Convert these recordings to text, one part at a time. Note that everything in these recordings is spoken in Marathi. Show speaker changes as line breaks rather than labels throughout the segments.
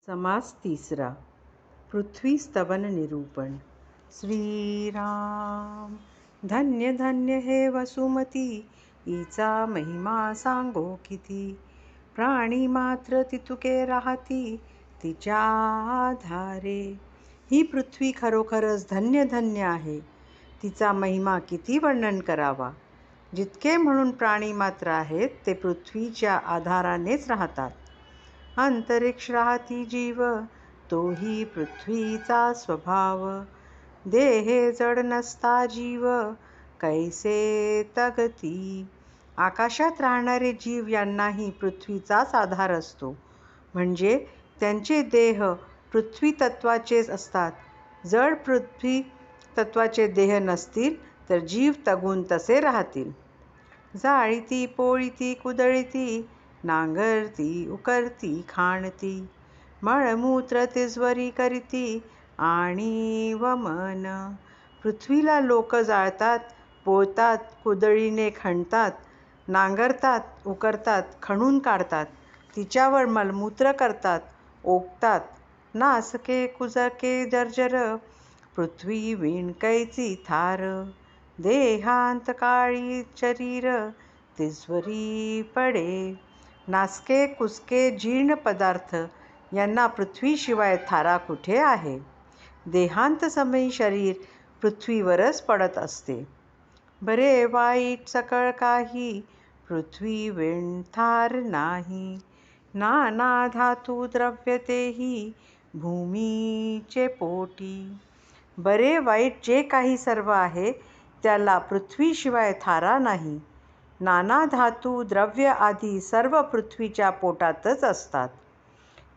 समास तिसरा. पृथ्वी स्तवन निरूपण. श्रीराम. धन्य धन्य हे वसुमती, हिचा महिमा सांगो किती. प्राणी मात्र तितुके राहती, तिच्या आधारे. ही पृथ्वी खरोखरच धन्य धन्य आहे. तिचा महिमा किती वर्णन करावा. जितके म्हणून प्राणी मात्र आहेत ते पृथ्वीच्या आधारानेच राहतात. अंतरिक्ष राहती जीव, तोही पृथ्वीचा स्वभाव. देहे जड नसता जीव, कैसे तगती. आकाशात राहणारे जीव यांनाही पृथ्वीचाच आधार असतो. म्हणजे त्यांचे देह पृथ्वी तत्वाचेच असतात. जड पृथ्वी तत्वाचे देह नसतील तर जीव तगून तसे राहतील. जाळीती पोळीती कुदळीती, नांगरती उकरती खाणती. मळमूत्र तिजवरी करीती, आणि वमन. पृथ्वीला लोक जाळतात, पोळतात, कुदळीने खणतात, नांगरतात, उकरतात, खणून काढतात. तिच्यावर मलमूत्र करतात, ओकतात. नासके कुजके जर्जर, पृथ्वी विणकैची थार. देहांत काळी शरीर, तिजवरी पडे. नासके कुसके जीर्ण पदार्थ यांना पृथ्वीशिवाय थारा कुठे आहे. देहांत समयी शरीर पृथ्वीवरच पडत असते. बरे वाईट सकळ काही, पृथ्वी विण थार नाही. नाना धातू द्रव्य तेही, भूमीचे पोटी. बरे वाईट जे काही सर्व आहे त्याला पृथ्वीशिवाय थारा नाही. नाना धातू द्रव्य आदी सर्व पृथ्वीच्या पोटातच असतात.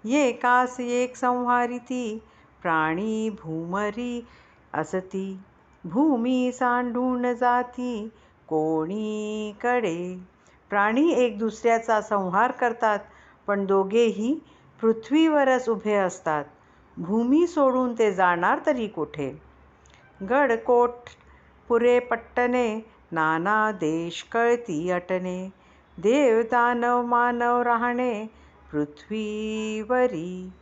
एकास एक संहारिती, प्राणी भूमरी असती. भूमी सांडून जाती, कोणीकडे. प्राणी एक दुसऱ्याचा संहार करतात, पण दोघेही पृथ्वीवरच उभे असतात. भूमी सोडून ते जाणार तरी कुठे. गडकोट पुरे पट्टणे, नाना देश कळती अटणे. देव दानव मानव राहणे, पृथ्वीवरी.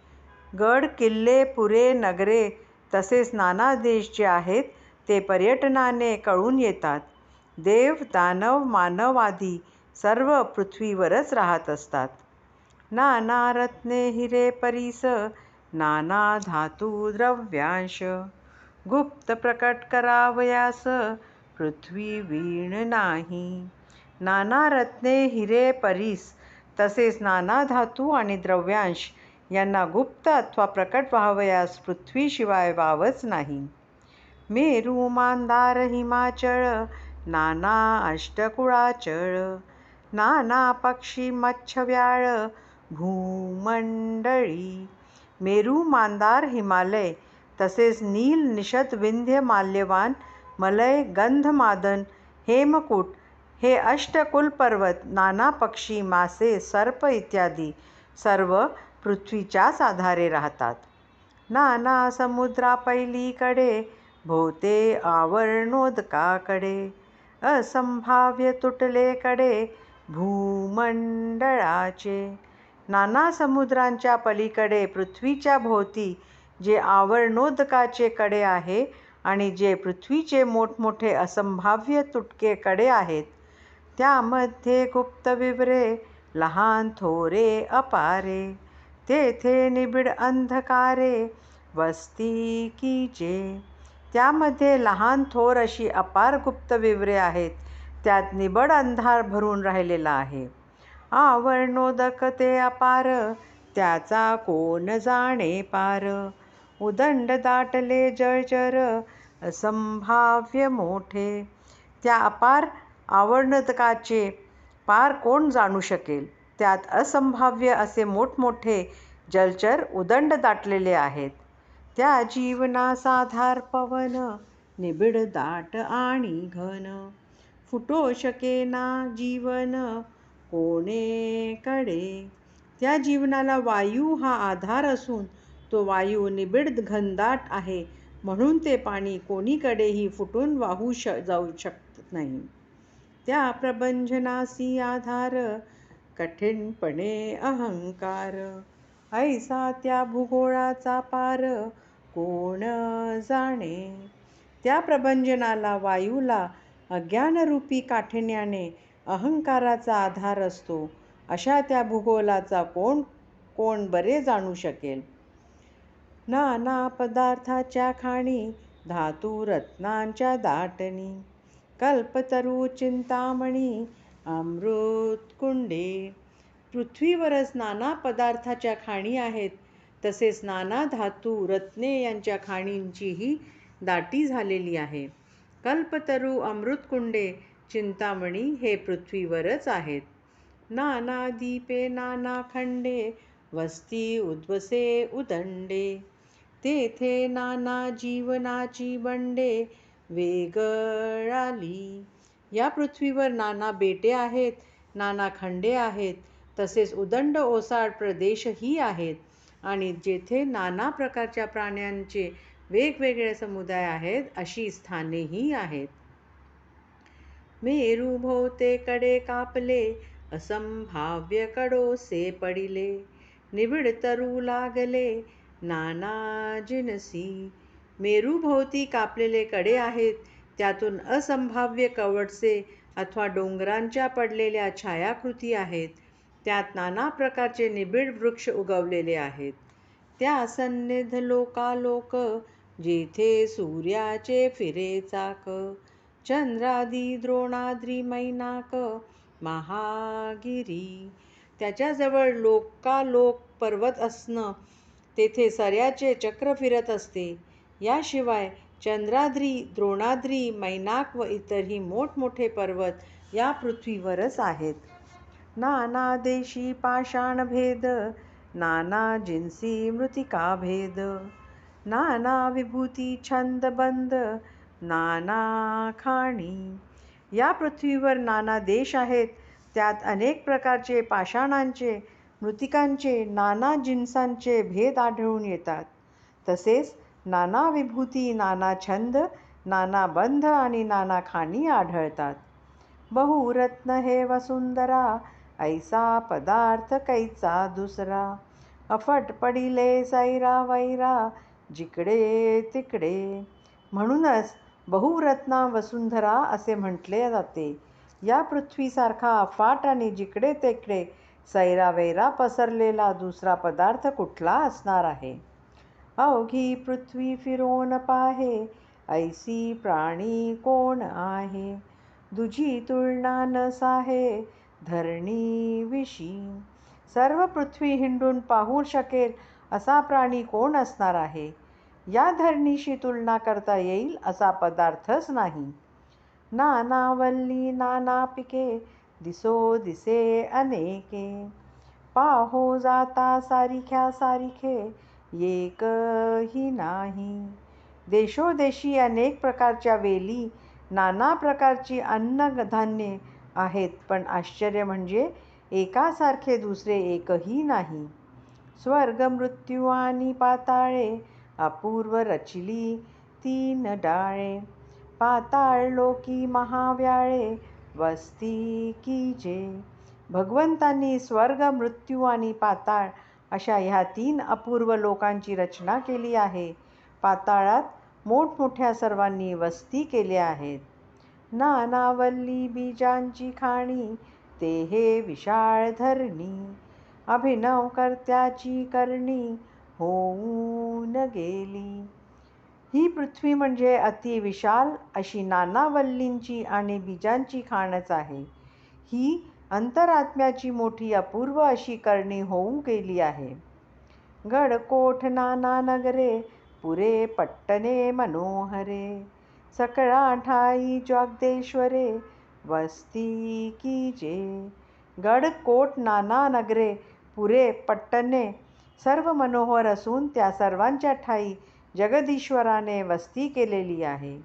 गड किल्ले पुरे नगरे तसेच नाना देश जे आहेत ते पर्यटनाने कळून येतात. देव दानव मानव आदी सर्व पृथ्वीवरच राहत असतात. नाना रत्ने हिरे परीस, नाना धातू द्रव्यांश. गुप्त प्रकट करावयास, पृथ्वी वीण नाही. नाना रत्ने हिरे परीस तसेच नाना धातू आणि द्रव्यांश यांना गुप्त अथवा प्रकट व्हावयास पृथ्वीशिवाय वावच नाही. मेरू मांदार हिमाचळ, नाना अष्टकुळाचळ. नाना पक्षी मच्छ व्याळ, भूमंडळी. मेरू मांदार हिमालय तसेच नील निषद विंध्य माल्यवान मलय गंधमादन हेमकूट हे अष्टकुल पर्वत, नाना पक्षी मासे सर्प इत्यादी सर्व पृथ्वीच्याच आधारे राहतात. नाना समुद्रापैलीकडे, भोवते आवरणोदकाकडे. असंभाव्य तुटलेकडे, भूमंडळाचे. नाना समुद्रांच्या पलीकडे पृथ्वीच्या भोवती जे आवरणोदकाचे कडे आहे आणि जे पृथ्वीचे मोठमोठे असंभाव्य तुटके कडे आहेत, त्यामध्ये गुप्त विवरे लहान थोरे अपारे. तेथे निबिड अंधकारे, वस्ती कीजे. त्यामध्ये लहान थोर अशी अपार गुप्त विवरे आहेत. त्यात निबड अंधार भरून राहिलेला आहे. आवरणोदक ते अपार, त्याचा कोण जाणे पार. उदंड दाटले जळचर, असंभाव्य मोठे. त्या अपार आवरणोदकाचे पार कोण जाणू शकेल. त्यात असंभाव्य असे मोठमोठे जलचर उदंड दाटलेले आहेत. त्या जीवनास आधार पवन, निबिड दाट आणि घन. फुटो शकेना जीवन, कोणेकडे. त्या जीवनाला वायू हा आधार असून तो वायू निबिड घनदाट आहे, म्हणून ते पाणी कोणीकडेही फुटून वाहू जाऊ शकत नाही. त्या प्रभंजनासी आधार, कठीणपणे अहंकार. ऐसा त्या भूगोळाचा पार कोण जाणे. त्या प्रभंजनाला वायूला अज्ञानरूपी काठिण्याने अहंकाराचा आधार असतो. अशा त्या भूगोलाचा कोण कोण बरे जाणू शकेल. नाना पदार्थाच्या खाणी धातू रत्नांच्या दाटणी. कल्पतरू चिंतामणी अमृत कुंडे. पृथ्वीवरच नाना पदार्थाच्या खाणी आहेत. तसेच नाना धातू रत्ने यांच्या खाणींचीही दाटी झालेली आहे. कल्पतरू अमृतकुंडे चिंतामणी हे पृथ्वीवरच आहेत. नाना दीपे नाना खंडे वस्ती उद्वसे उदंडे. तेथे नाना जीवनाची बंडे वेगळाली. या पृथ्वीवर नाना बेटे आहेत, नाना खंडे आहेत, तसेच उदंड ओसाड प्रदेशही आहेत आणि जेथे नाना प्रकारच्या प्राण्यांचे वेगवेगळे समुदाय आहेत अशी स्थानेही आहेत. मेरू भोवतेकडे कापले असंभाव्य कडोसे पडिले. निबिड तरू लागले नाना जिनसी. मेरूभोवती कापलेले कडे आहेत, त्यातून असंभाव्य कवडसे अथवा डोंगरांच्या पडलेल्या छायाकृती आहेत. त्यात नाना प्रकारचे निबिड वृक्ष उगवलेले आहेत. त्या सन्निध लोकालोक जेथे सूर्याचे फिरे चाक. चंद्रादी द्रोणाद्री मैनाक महागिरी. त्याच्याजवळ लोकालोक पर्वत असणं, तेथे सर्याचे चक्र फिरत असते. याशिवाय चंद्राद्री, द्रोणाद्री, मैनाक व इतरही मोठमोठे पर्वत या पृथ्वीवरच आहेत. नाना देशी पाषाण भेद नाना जिन्सी मृतिका भेद. नाना विभूती छंद बंद नाना खाणी. या पृथ्वीवर नाना देश आहेत, त्यात अनेक प्रकारचे पाषाणांचे, मृतिकांचे, नाना जिन्सांचे भेद आढळून येतात. तसेच नाना विभूती, नाना छंद, नाना बंध आणि नाना खाणी आढळतात. बहुरत्न हे वसुंधरा ऐसा पदार्थ कैचा दुसरा. अफट पडिले सैरा वैरा जिकडे तिकडे. म्हणूनच बहुरत्ना वसुंधरा असे म्हटले जाते. या पृथ्वीसारखा अफाट आणि जिकडे तिकडे सैरावैरा पसरलेला दुसरा पदार्थ कुठला असणार आहे. अवघी पृथ्वी फिरोन पाहे ऐसी प्राणी कोण आहे. दुजी तुलना न साहे धरणी विशी. सर्व पृथ्वी हिंडून पाहू शकेल असा प्राणी कोण असणार आहे. या धरणीशी तुलना करता येईल असा पदार्थच नाही. नाना वल्ली नाना पिके दिसो दिसे अनेके. पाहो जाता सारिख्या सारिखे एकही नाही. देशोदेशी अनेक प्रकारच्या वेली, नाना प्रकारची अन्नधान्ये आहेत, पण आश्चर्य म्हणजे एकासारखे दुसरे एकही नाही. स्वर्ग मृत्यू आणि पाताळे अपूर्व रचिली तीन डाळे. पाताळ लोकी महाव्याळे वस्ती कीजे. भगवंतांनी स्वर्ग, मृत्यू आणि पाताळ अशा ह्या तीन अपूर्व लोकांची रचना केली आहे. पाताळात मोठमोठ्या सर्वांनी वस्ती केल्या आहेत. नानावल्ली बीजांची खाणी ते हे विशाळ धरणी. अभिनव कर्त्याची करणी होऊन गेली. ही पृथ्वी म्हणजे अति विशाल अशी नानावल्लींची आणि बीजांची खाणच आहे. ही अंतरात्म्याची मोठी अपूर्व अशी करणी होऊन गेली आहे. गडकोठ नाना नगरे पुरे पट्टणे मनोहरे. सकळा ठाई जगदेश्वरे वस्ती कीजे. गडकोट नाना नगरे पुरे पट्टणे सर्व मनोहर असून त्या सर्वांच्या ठाई जगदीश्वराने वस्ती केलेली आहे.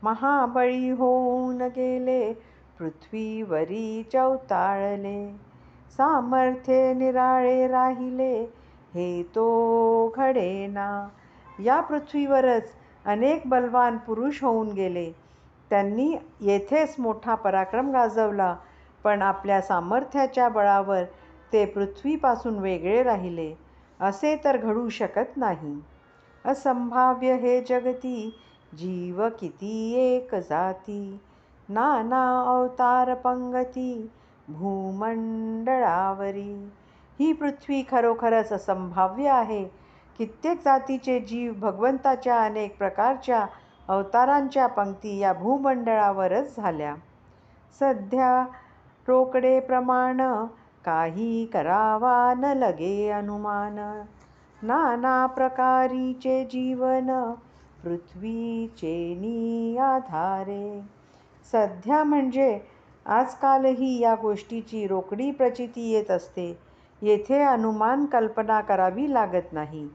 महाबळी होऊन गेले पृथ्वीवरी चौताळले. सामर्थ्ये निराळे राहिले हे तो घडेना. या पृथ्वीवरच अनेक बलवान पुरुष होऊन गेले. त्यांनी येथेच मोठा पराक्रम गाजवला, पण आपल्या सामर्थ्याच्या बळावर ते पृथ्वीपासून वेगळे राहिले. असे तर घडू शकत नाही. असंभाव्य हे जगती, जीव किती एक जाती, नाना अवतार पंगती भूमंडळावरी. ही पृथ्वी खरोखरच असंभाव्य आहे. कित्येक जातीचे जीव भगवंताच्या अनेक प्रकारच्या अवतारांच्या पंक्ती या भूमंडळावरच झाल्या. सध्या रोकडे प्रमाण, काही करावा न लगे अनुमान. नाना प्रकारीचे जीवन, पृथ्वीचे नी आधारे. सध्या म्हणजे आजकालही या गोष्टीची रोकडी प्रचिती येत असते. येथे अनुमान कल्पना करावी लागत नाही.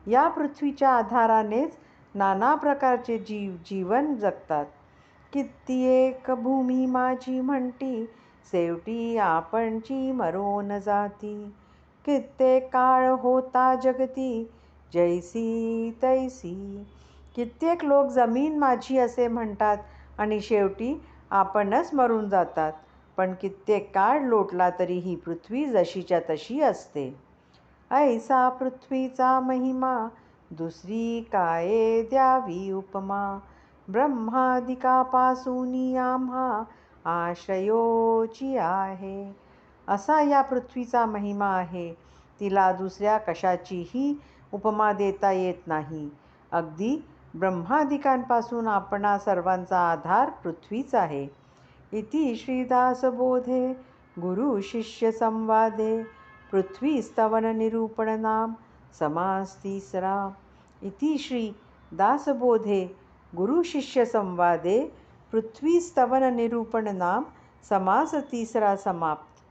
या पृथ्वीच्या आधारानेच नाना प्रकारचे जीव जीवन जगतात. कित्येक भूमी माझी म्हणती, शेवटी आपणची मरोन जाती. कित्येक काळ होता जगती, जैसी तैसी. कित्येक लोक जमीन माझी असे म्हणतात आणि शेवटी आपणच मरून जातात. पण कित्येक काळ लोटला तरी ही पृथ्वी जशीच्या तशी असते. ऐसा पृथ्वीचा महिमा, दुसरी काय द्यावी उपमा. ब्रह्मादिकापासूनी आम्हा आश्रयोची आहे. असा या पृथ्वीचा महिमा आहे. तिला दुसऱ्या कशाचीही उपमा देता येत नाही. अगदी ब्रह्मादिकांपासून आपणा सर्वांचा आधार पृथ्वीच आहे. इति श्रीदासबोधे गुरु शिष्य संवादे पृथ्वी स्तवन निरूपण नाम समास तीसरा. इति श्री दासबोधे गुरु शिष्य संवादे पृथ्वी स्तवन निरूपण नाम समास तीसरा समाप्त.